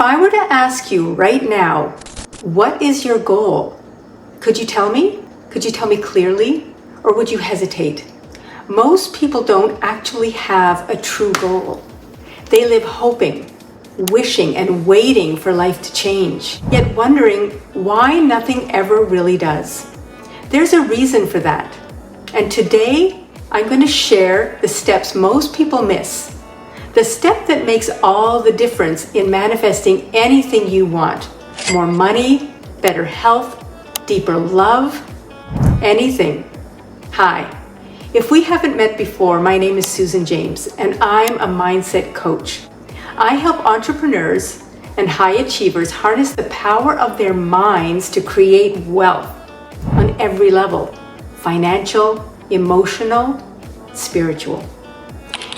I were to ask you right now, what is your goal? Could you tell me? Could you tell me clearly? Or would you hesitate? Most people don't actually have a true goal. They live hoping, wishing, and waiting for life to change, yet wondering why nothing ever really does. There's a reason for that. And today, I'm going to share the steps most people miss. The step that makes all the difference in manifesting anything you want. More money, better health, deeper love, anything. Hi. If we haven't met before, my name is Susan James, and I'm a mindset coach. I help entrepreneurs and high achievers harness the power of their minds to create wealth on every level: financial, emotional, spiritual.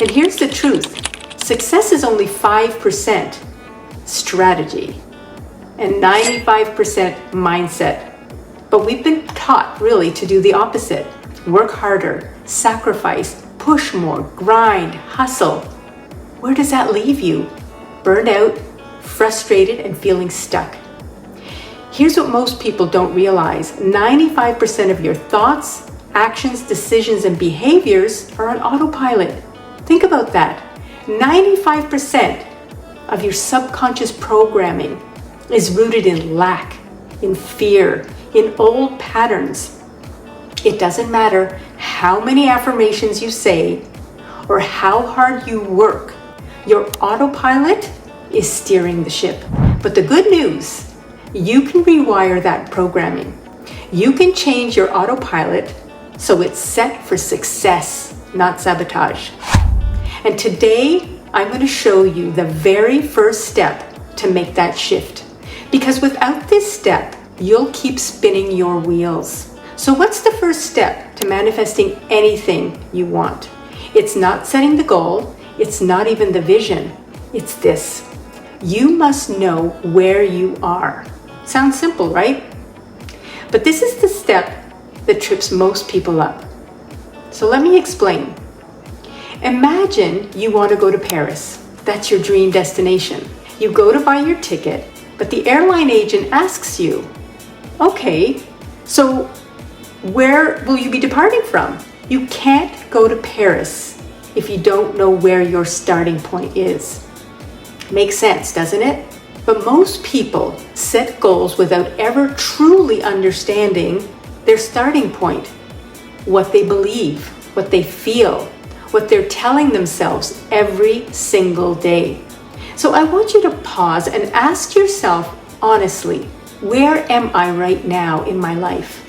And here's the truth. Success is only 5% strategy and 95% mindset. But we've been taught really to do the opposite. Work harder, sacrifice, push more, grind, hustle. Where does that leave you? Burned out, frustrated, and feeling stuck. Here's what most people don't realize. 95% of your thoughts, actions, decisions, and behaviors are on autopilot. Think about that. 95% of your subconscious programming is rooted in lack, in fear, in old patterns. It doesn't matter how many affirmations you say or how hard you work, your autopilot is steering the ship. But the good news, you can rewire that programming. You can change your autopilot so it's set for success, not sabotage. And today, I'm going to show you the very first step to make that shift. Because without this step, you'll keep spinning your wheels. So what's the first step to manifesting anything you want? It's not setting the goal. It's not even the vision. It's this. You must know where you are. Sounds simple, right? But this is the step that trips most people up. So let me explain. Imagine you want to go to Paris. That's your dream destination. You go to buy your ticket, but the airline agent asks you, okay, so where will you be departing from? You can't go to Paris if you don't know where your starting point is. Makes sense, doesn't it? But most people set goals without ever truly understanding their starting point, what they believe, what they feel, what they're telling themselves every single day. So I want you to pause and ask yourself honestly, where am I right now in my life?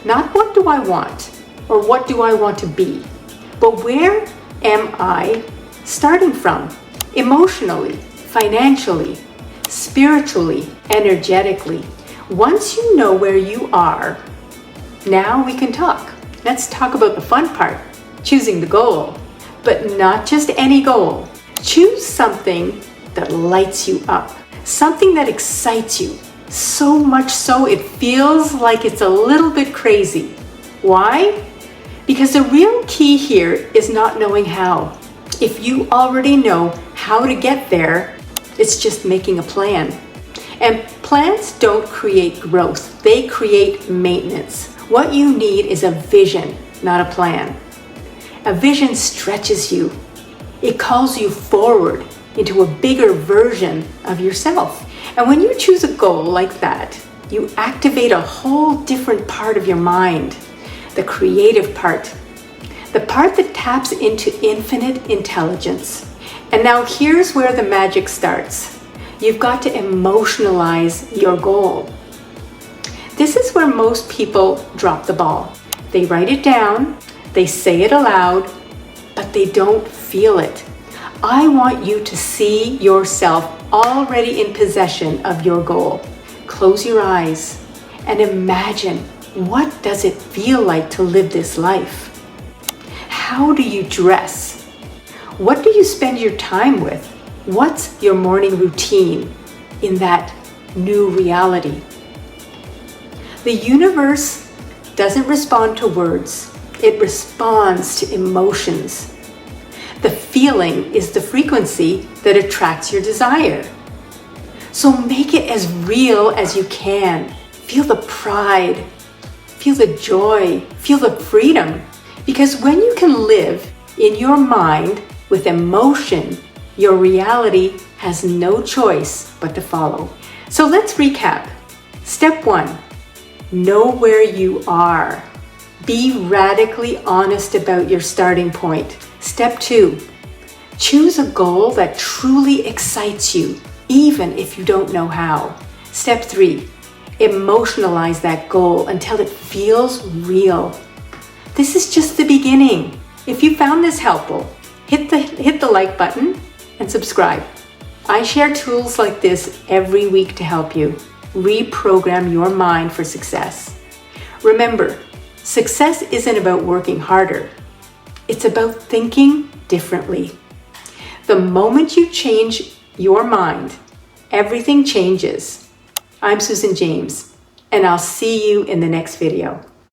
Not what do I want or what do I want to be, but where am I starting from? Emotionally, financially, spiritually, energetically. Once you know where you are, now we can talk. Let's talk about the fun part, choosing the goal. But not just any goal. Choose something that lights you up, something that excites you, so much so it feels like it's a little bit crazy. Why? Because the real key here is not knowing how. If you already know how to get there, it's just making a plan. And plans don't create growth, they create maintenance. What you need is a vision, not a plan. A vision stretches you. It calls you forward into a bigger version of yourself. And when you choose a goal like that, you activate a whole different part of your mind, the creative part, the part that taps into infinite intelligence. And now here's where the magic starts. You've got to emotionalize your goal. This is where most people drop the ball. They write it down, they say it aloud, but they don't feel it. I want you to see yourself already in possession of your goal. Close your eyes and imagine, what does it feel like to live this life? How do you dress? What do you spend your time with? What's your morning routine in that new reality? The universe doesn't respond to words. It responds to emotions. The feeling is the frequency that attracts your desire. So make it as real as you can. Feel the pride, feel the joy, feel the freedom. Because when you can live in your mind with emotion, your reality has no choice but to follow. So let's recap. Step 1, know where you are. Be radically honest about your starting point. Step 2, choose a goal that truly excites you, even if you don't know how. Step 3, emotionalize that goal until it feels real. This is just the beginning. If you found this helpful, hit the like button and subscribe. I share tools like this every week to help you reprogram your mind for success. Remember, success isn't about working harder. It's about thinking differently. The moment you change your mind, everything changes. I'm Susan James, and I'll see you in the next video.